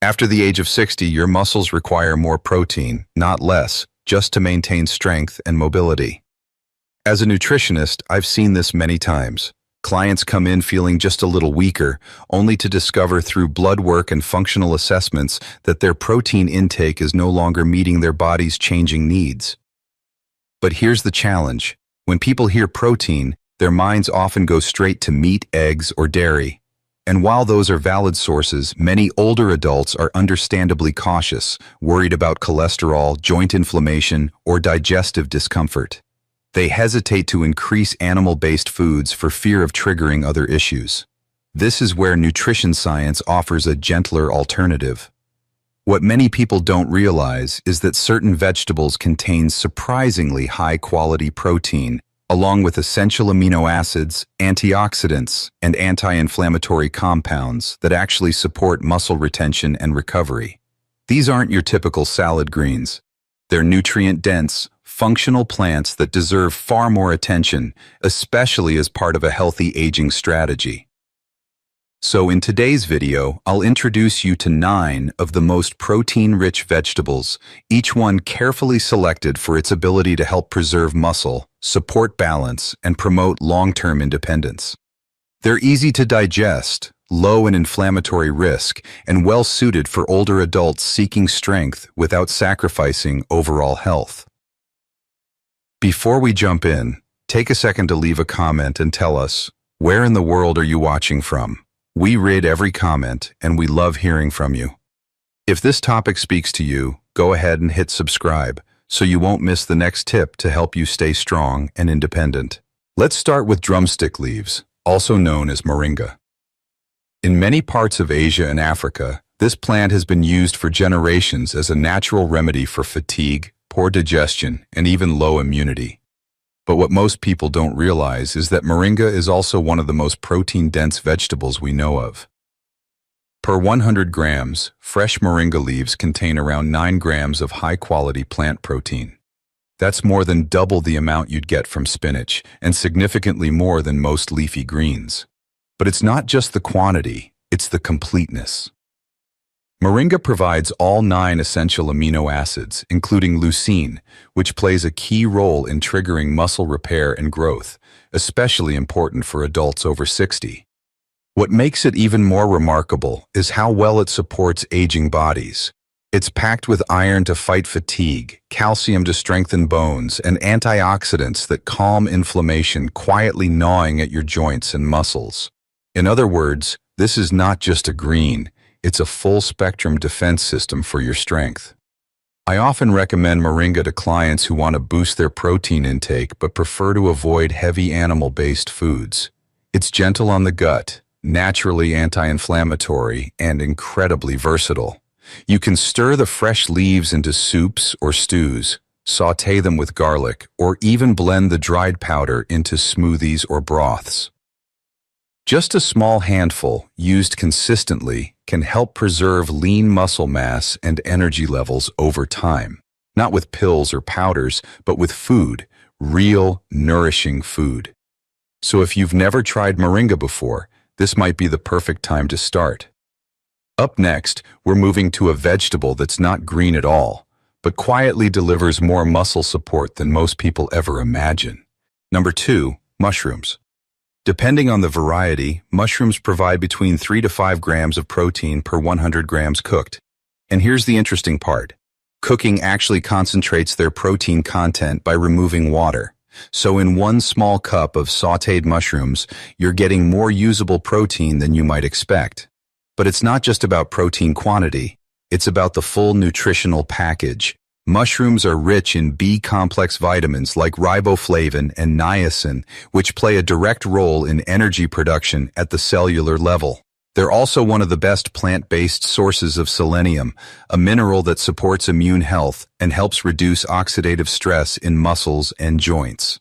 After the age of 60, your muscles require more protein, not less, just to maintain strength and mobility. As a nutritionist, I've seen this many times. Clients come in feeling just a little weaker, only to discover through blood work and functional assessments that their protein intake is no longer meeting their body's changing needs. But here's the challenge. When people hear protein, their minds often go straight to meat, eggs, or dairy. And while those are valid sources, many older adults are understandably cautious, worried about cholesterol, joint inflammation, or digestive discomfort. They hesitate to increase animal-based foods for fear of triggering other issues. This is where nutrition science offers a gentler alternative. What many people don't realize is that certain vegetables contain surprisingly high-quality protein, along with essential amino acids, antioxidants, and anti-inflammatory compounds that actually support muscle retention and recovery. These aren't your typical salad greens. They're nutrient-dense, functional plants that deserve far more attention, especially as part of a healthy aging strategy. So in today's video, I'll introduce you to 9 of the most protein-rich vegetables, each one carefully selected for its ability to help preserve muscle, support balance, and promote long-term independence. They're easy to digest, low in inflammatory risk, and well-suited for older adults seeking strength without sacrificing overall health. Before we jump in, take a second to leave a comment and tell us, where in the world are you watching from? We read every comment, and we love hearing from you. If this topic speaks to you, go ahead and hit subscribe, so you won't miss the next tip to help you stay strong and independent. Let's start with drumstick leaves, also known as moringa. In many parts of Asia and Africa, this plant has been used for generations as a natural remedy for fatigue, poor digestion, and even low immunity. But what most people don't realize is that moringa is also one of the most protein-dense vegetables we know of. Per 100 grams, fresh moringa leaves contain around 9 grams of high-quality plant protein. That's more than double the amount you'd get from spinach, and significantly more than most leafy greens. But it's not just the quantity, it's the completeness. Moringa provides all 9 essential amino acids, including leucine, which plays a key role in triggering muscle repair and growth, especially important for adults over 60. What makes it even more remarkable is how well it supports aging bodies. It's packed with iron to fight fatigue, calcium to strengthen bones, and antioxidants that calm inflammation quietly gnawing at your joints and muscles. In other words, this is not just a green. It's a full-spectrum defense system for your strength. I often recommend moringa to clients who want to boost their protein intake but prefer to avoid heavy animal-based foods. It's gentle on the gut, naturally anti-inflammatory, and incredibly versatile. You can stir the fresh leaves into soups or stews, sauté them with garlic, or even blend the dried powder into smoothies or broths. Just a small handful, used consistently, can help preserve lean muscle mass and energy levels over time. Not with pills or powders, but with food, real, nourishing food. So if you've never tried moringa before, this might be the perfect time to start. Up next, we're moving to a vegetable that's not green at all, but quietly delivers more muscle support than most people ever imagine. Number 2, mushrooms. Depending on the variety, mushrooms provide between 3 to 5 grams of protein per 100 grams cooked. And here's the interesting part. Cooking actually concentrates their protein content by removing water. So in 1 small cup of sautéed mushrooms, you're getting more usable protein than you might expect. But it's not just about protein quantity. It's about the full nutritional package. Mushrooms are rich in B-complex vitamins like riboflavin and niacin, which play a direct role in energy production at the cellular level. They're also one of the best plant-based sources of selenium, a mineral that supports immune health and helps reduce oxidative stress in muscles and joints.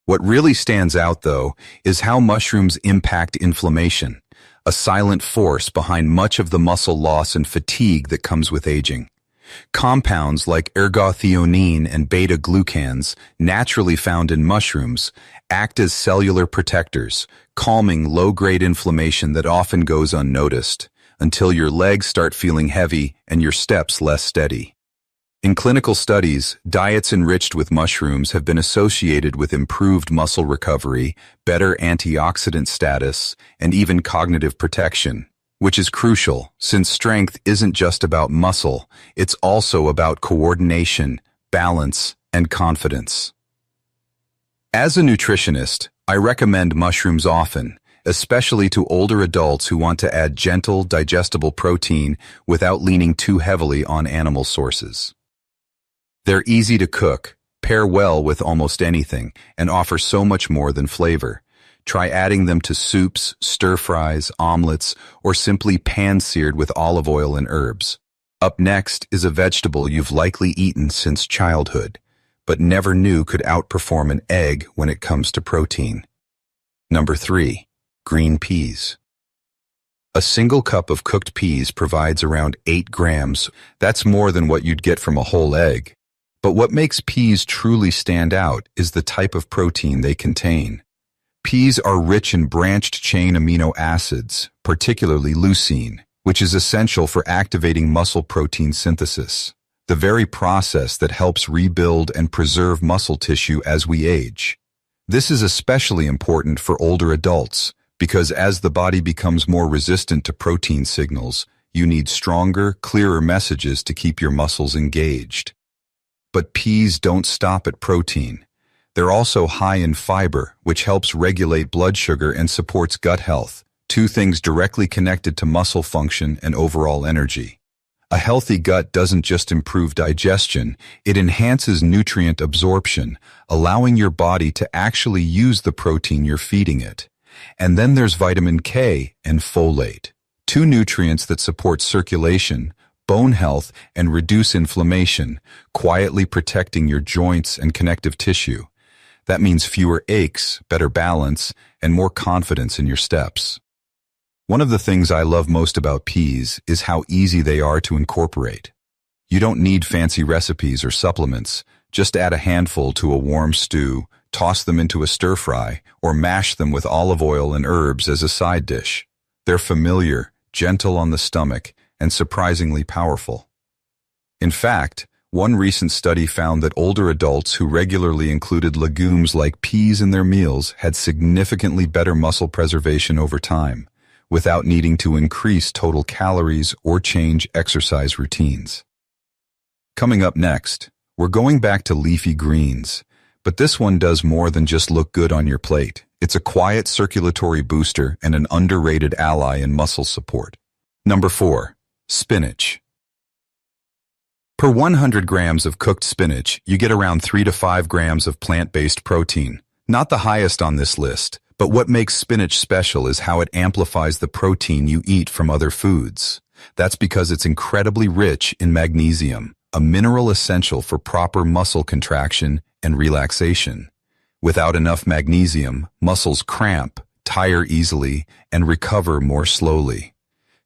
What really stands out, though, is how mushrooms impact inflammation, a silent force behind much of the muscle loss and fatigue that comes with aging. Compounds like ergothioneine and beta-glucans, naturally found in mushrooms, act as cellular protectors, calming low-grade inflammation that often goes unnoticed, until your legs start feeling heavy and your steps less steady. In clinical studies, diets enriched with mushrooms have been associated with improved muscle recovery, better antioxidant status, and even cognitive protection, which is crucial since strength isn't just about muscle, it's also about coordination, balance, and confidence. As a nutritionist, I recommend mushrooms often, especially to older adults who want to add gentle, digestible protein without leaning too heavily on animal sources. They're easy to cook, pair well with almost anything, and offer so much more than flavor. Try adding them to soups, stir-fries, omelets, or simply pan-seared with olive oil and herbs. Up next is a vegetable you've likely eaten since childhood, but never knew could outperform an egg when it comes to protein. Number 3. Green peas. A single cup of cooked peas provides around 8 grams. That's more than what you'd get from a whole egg. But what makes peas truly stand out is the type of protein they contain. Peas are rich in branched-chain amino acids, particularly leucine, which is essential for activating muscle protein synthesis, the very process that helps rebuild and preserve muscle tissue as we age. This is especially important for older adults, because as the body becomes more resistant to protein signals, you need stronger, clearer messages to keep your muscles engaged. But peas don't stop at protein. They're also high in fiber, which helps regulate blood sugar and supports gut health, two things directly connected to muscle function and overall energy. A healthy gut doesn't just improve digestion, it enhances nutrient absorption, allowing your body to actually use the protein you're feeding it. And then there's vitamin K and folate, two nutrients that support circulation, bone health, and reduce inflammation, quietly protecting your joints and connective tissue. That means fewer aches, better balance, and more confidence in your steps. One of the things I love most about peas is how easy they are to incorporate. You don't need fancy recipes or supplements. Just add a handful to a warm stew, toss them into a stir-fry, or mash them with olive oil and herbs as a side dish. They're familiar, gentle on the stomach, and surprisingly powerful. In fact, one recent study found that older adults who regularly included legumes like peas in their meals had significantly better muscle preservation over time, without needing to increase total calories or change exercise routines. Coming up next, we're going back to leafy greens, but this one does more than just look good on your plate. It's a quiet circulatory booster and an underrated ally in muscle support. Number 4. Spinach. Per 100 grams of cooked spinach, you get around 3 to 5 grams of plant-based protein. Not the highest on this list, but what makes spinach special is how it amplifies the protein you eat from other foods. That's because it's incredibly rich in magnesium, a mineral essential for proper muscle contraction and relaxation. Without enough magnesium, muscles cramp, tire easily, and recover more slowly.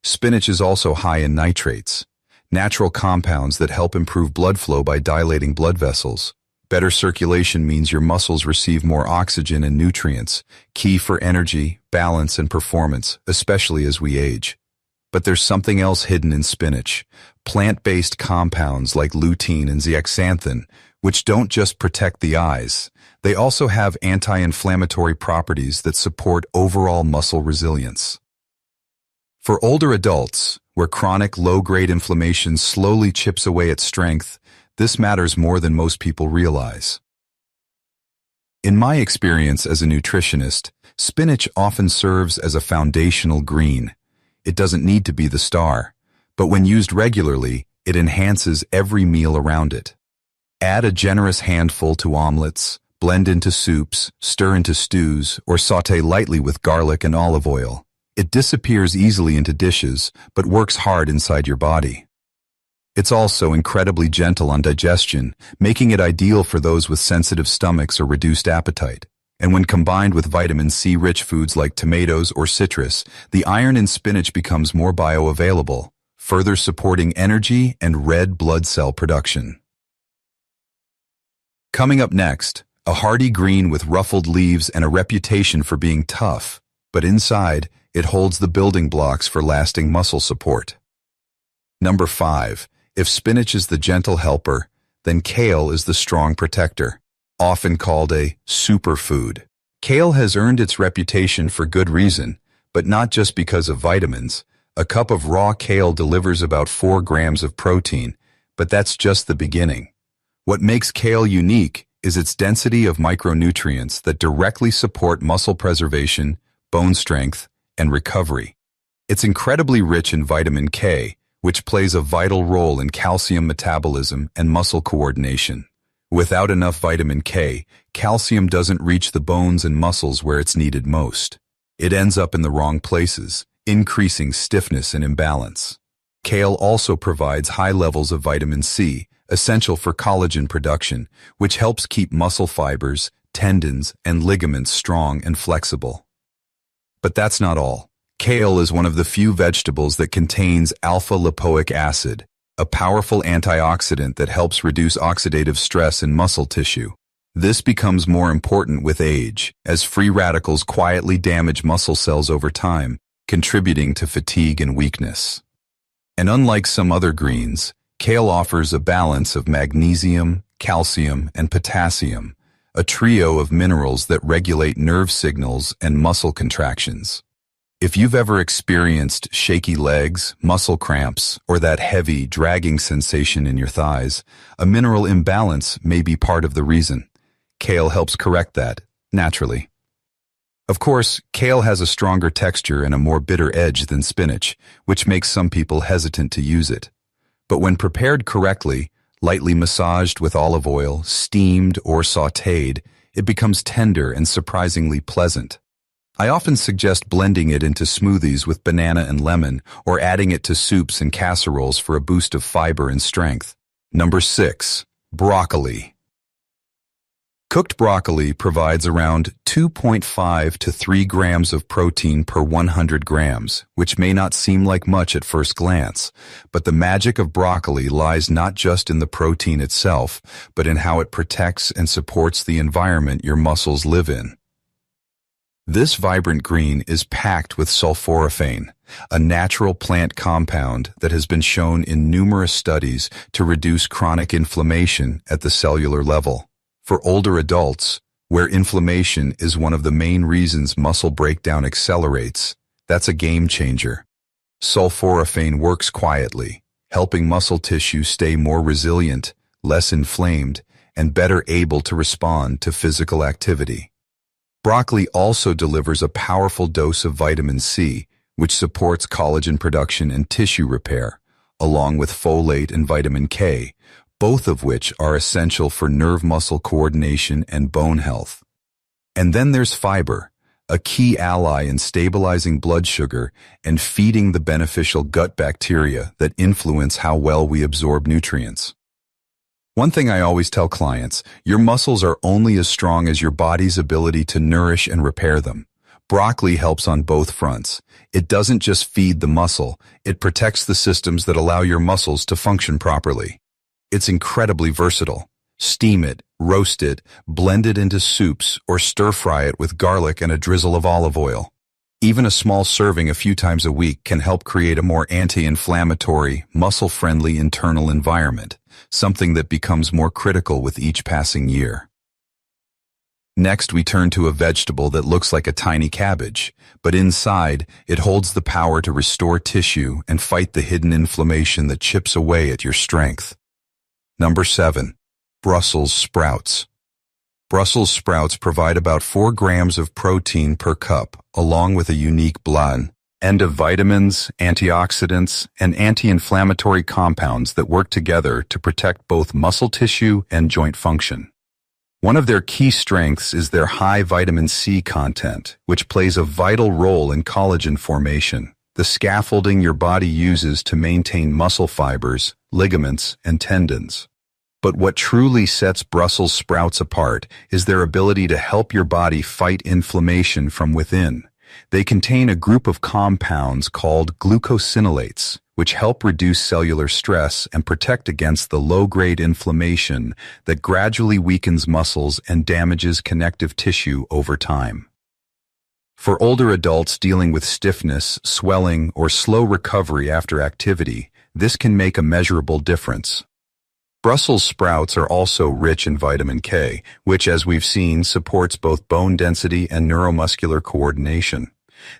Spinach is also high in nitrates, natural compounds that help improve blood flow by dilating blood vessels. Better circulation means your muscles receive more oxygen and nutrients, key for energy, balance, and performance, especially as we age. But there's something else hidden in spinach, plant-based compounds like lutein and zeaxanthin, which don't just protect the eyes. They also have anti-inflammatory properties that support overall muscle resilience. For older adults, where chronic low-grade inflammation slowly chips away at strength, this matters more than most people realize. In my experience as a nutritionist, spinach often serves as a foundational green. It doesn't need to be the star, but when used regularly, it enhances every meal around it. Add a generous handful to omelets, blend into soups, stir into stews, or sauté lightly with garlic and olive oil. It disappears easily into dishes, but works hard inside your body. It's also incredibly gentle on digestion, making it ideal for those with sensitive stomachs or reduced appetite. And when combined with vitamin C-rich foods like tomatoes or citrus, the iron in spinach becomes more bioavailable, further supporting energy and red blood cell production. Coming up next, a hardy green with ruffled leaves and a reputation for being tough, but inside, It holds the building blocks for lasting muscle support. Number 5. If spinach is the gentle helper, then kale is the strong protector, often called a superfood. Kale has earned its reputation for good reason, but not just because of vitamins. A cup of raw kale delivers about 4 grams of protein, but that's just the beginning. What makes kale unique is its density of micronutrients that directly support muscle preservation, bone strength, and recovery. It's incredibly rich in vitamin K, which plays a vital role in calcium metabolism and muscle coordination. Without enough vitamin K, calcium doesn't reach the bones and muscles where it's needed most. It ends up in the wrong places, increasing stiffness and imbalance. Kale also provides high levels of vitamin C, essential for collagen production, which helps keep muscle fibers, tendons, and ligaments strong and flexible. But that's not all. Kale is one of the few vegetables that contains alpha-lipoic acid, a powerful antioxidant that helps reduce oxidative stress in muscle tissue. This becomes more important with age, as free radicals quietly damage muscle cells over time, contributing to fatigue and weakness. And unlike some other greens, kale offers a balance of magnesium, calcium, and potassium, a trio of minerals that regulate nerve signals and muscle contractions. If you've ever experienced shaky legs, muscle cramps, or that heavy, dragging sensation in your thighs, a mineral imbalance may be part of the reason. Kale helps correct that, naturally. Of course, kale has a stronger texture and a more bitter edge than spinach, which makes some people hesitant to use it. But when prepared correctly, lightly massaged with olive oil, steamed or sautéed, it becomes tender and surprisingly pleasant. I often suggest blending it into smoothies with banana and lemon, or adding it to soups and casseroles for a boost of fiber and strength. Number 6. Broccoli. Cooked broccoli provides around 2.5 to 3 grams of protein per 100 grams, which may not seem like much at first glance, but the magic of broccoli lies not just in the protein itself, but in how it protects and supports the environment your muscles live in. This vibrant green is packed with sulforaphane, a natural plant compound that has been shown in numerous studies to reduce chronic inflammation at the cellular level. For older adults, where inflammation is one of the main reasons muscle breakdown accelerates, that's a game changer. Sulforaphane works quietly, helping muscle tissue stay more resilient, less inflamed, and better able to respond to physical activity. Broccoli also delivers a powerful dose of vitamin C, which supports collagen production and tissue repair, along with folate and vitamin K, both of which are essential for nerve-muscle coordination and bone health. And then there's fiber, a key ally in stabilizing blood sugar and feeding the beneficial gut bacteria that influence how well we absorb nutrients. One thing I always tell clients, your muscles are only as strong as your body's ability to nourish and repair them. Broccoli helps on both fronts. It doesn't just feed the muscle, it protects the systems that allow your muscles to function properly. It's incredibly versatile. Steam it, roast it, blend it into soups, or stir-fry it with garlic and a drizzle of olive oil. Even a small serving a few times a week can help create a more anti-inflammatory, muscle-friendly internal environment, something that becomes more critical with each passing year. Next, we turn to a vegetable that looks like a tiny cabbage, but inside, it holds the power to restore tissue and fight the hidden inflammation that chips away at your strength. Number 7. Brussels sprouts. Brussels sprouts provide about 4 grams of protein per cup, along with a unique blend of vitamins, antioxidants, and anti-inflammatory compounds that work together to protect both muscle tissue and joint function. One of their key strengths is their high vitamin C content, which plays a vital role in collagen formation, the scaffolding your body uses to maintain muscle fibers, ligaments, and tendons. But what truly sets Brussels sprouts apart is their ability to help your body fight inflammation from within. They contain a group of compounds called glucosinolates, which help reduce cellular stress and protect against the low-grade inflammation that gradually weakens muscles and damages connective tissue over time. For older adults dealing with stiffness, swelling, or slow recovery after activity, this can make a measurable difference. Brussels sprouts are also rich in vitamin K, which, as we've seen, supports both bone density and neuromuscular coordination.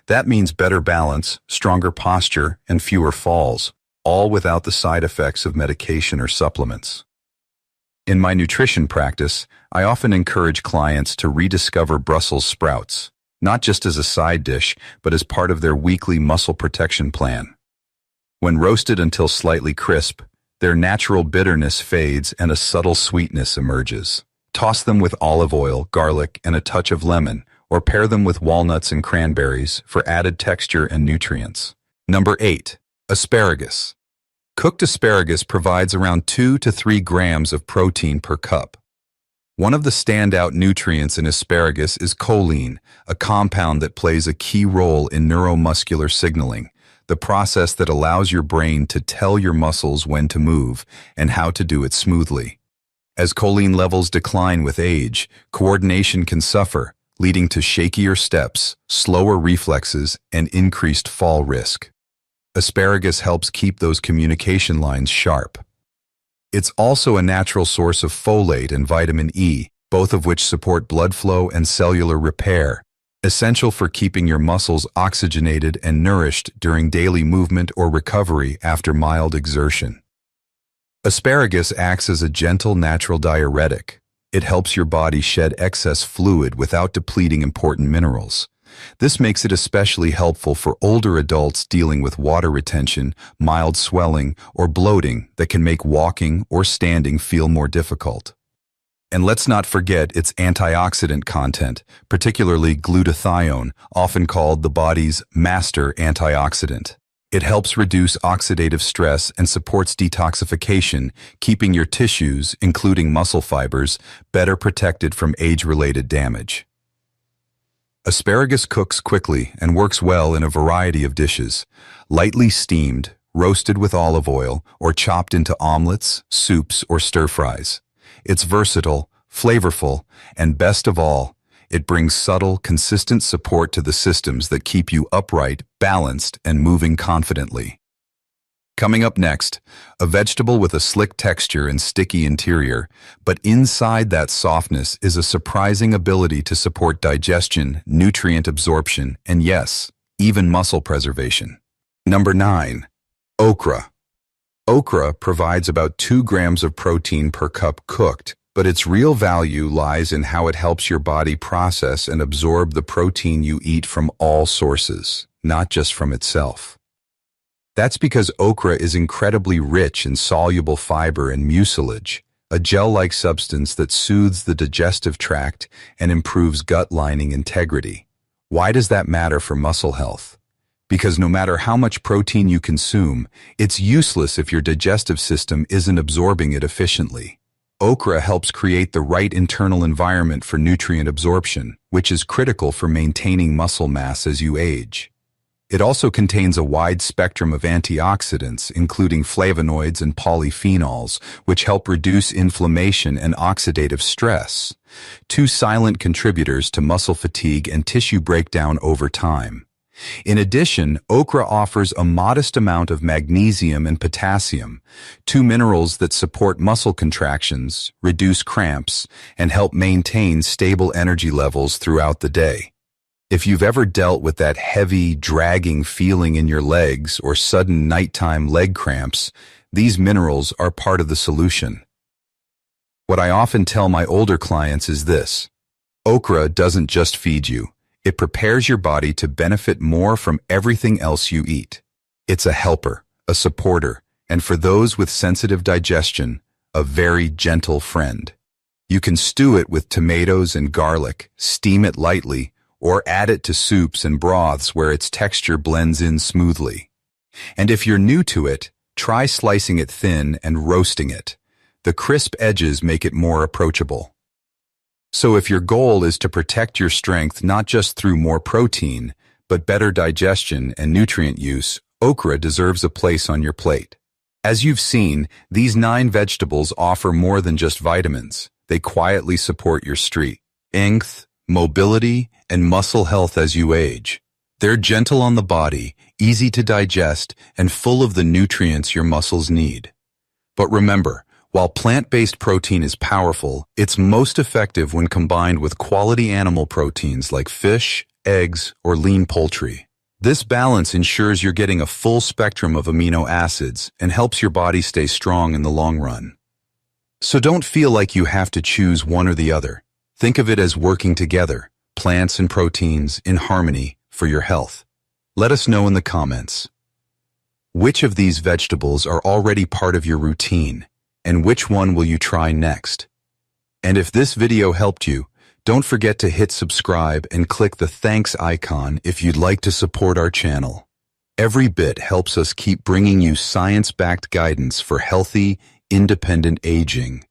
That means better balance, stronger posture, and fewer falls, all without the side effects of medication or supplements. In my nutrition practice, I often encourage clients to rediscover Brussels sprouts, not just as a side dish, but as part of their weekly muscle protection plan. When roasted until slightly crisp, their natural bitterness fades and a subtle sweetness emerges. Toss them with olive oil, garlic, and a touch of lemon, or pair them with walnuts and cranberries for added texture and nutrients. Number 8. Asparagus. Cooked asparagus provides around 2 to 3 grams of protein per cup. One of the standout nutrients in asparagus is choline, a compound that plays a key role in neuromuscular signaling, the process that allows your brain to tell your muscles when to move and how to do it smoothly. As choline levels decline with age, coordination can suffer, leading to shakier steps, slower reflexes, and increased fall risk. Asparagus helps keep those communication lines sharp. It's also a natural source of folate and vitamin E, both of which support blood flow and cellular repair, essential for keeping your muscles oxygenated and nourished during daily movement or recovery after mild exertion. Asparagus acts as a gentle natural diuretic. It helps your body shed excess fluid without depleting important minerals. This makes it especially helpful for older adults dealing with water retention, mild swelling, or bloating that can make walking or standing feel more difficult. And let's not forget its antioxidant content, particularly glutathione, often called the body's master antioxidant. It helps reduce oxidative stress and supports detoxification, keeping your tissues, including muscle fibers, better protected from age-related damage. Asparagus cooks quickly and works well in a variety of dishes. Lightly steamed, roasted with olive oil, or chopped into omelets, soups, or stir-fries. It's versatile, flavorful, and best of all, it brings subtle, consistent support to the systems that keep you upright, balanced, and moving confidently. Coming up next, a vegetable with a slick texture and sticky interior, but inside that softness is a surprising ability to support digestion, nutrient absorption, and yes, even muscle preservation. Number 9. Okra. Okra provides about 2 grams of protein per cup cooked, but its real value lies in how it helps your body process and absorb the protein you eat from all sources, not just from itself. That's because okra is incredibly rich in soluble fiber and mucilage, a gel-like substance that soothes the digestive tract and improves gut lining integrity. Why does that matter for muscle health? Because no matter how much protein you consume, it's useless if your digestive system isn't absorbing it efficiently. Okra helps create the right internal environment for nutrient absorption, which is critical for maintaining muscle mass as you age. It also contains a wide spectrum of antioxidants, including flavonoids and polyphenols, which help reduce inflammation and oxidative stress, 2 silent contributors to muscle fatigue and tissue breakdown over time. In addition, okra offers a modest amount of magnesium and potassium, 2 minerals that support muscle contractions, reduce cramps, and help maintain stable energy levels throughout the day. If you've ever dealt with that heavy, dragging feeling in your legs or sudden nighttime leg cramps, these minerals are part of the solution. What I often tell my older clients is this: okra doesn't just feed you. It prepares your body to benefit more from everything else you eat. It's a helper, a supporter, and for those with sensitive digestion, a very gentle friend. You can stew it with tomatoes and garlic, steam it lightly, or add it to soups and broths where its texture blends in smoothly. And if you're new to it, try slicing it thin and roasting it. The crisp edges make it more approachable. So if your goal is to protect your strength not just through more protein, but better digestion and nutrient use, okra deserves a place on your plate. As you've seen, these 9 vegetables offer more than just vitamins. They quietly support your strength, mobility, and muscle health as you age. They're gentle on the body, easy to digest, and full of the nutrients your muscles need. But remember, while plant-based protein is powerful, it's most effective when combined with quality animal proteins like fish, eggs, or lean poultry. This balance ensures you're getting a full spectrum of amino acids and helps your body stay strong in the long run. So don't feel like you have to choose one or the other. Think of it as working together, plants and proteins in harmony for your health. Let us know in the comments. Which of these vegetables are already part of your routine, and which one will you try next? And if this video helped you, don't forget to hit subscribe and click the thanks icon if you'd like to support our channel. Every bit helps us keep bringing you science-backed guidance for healthy, independent aging.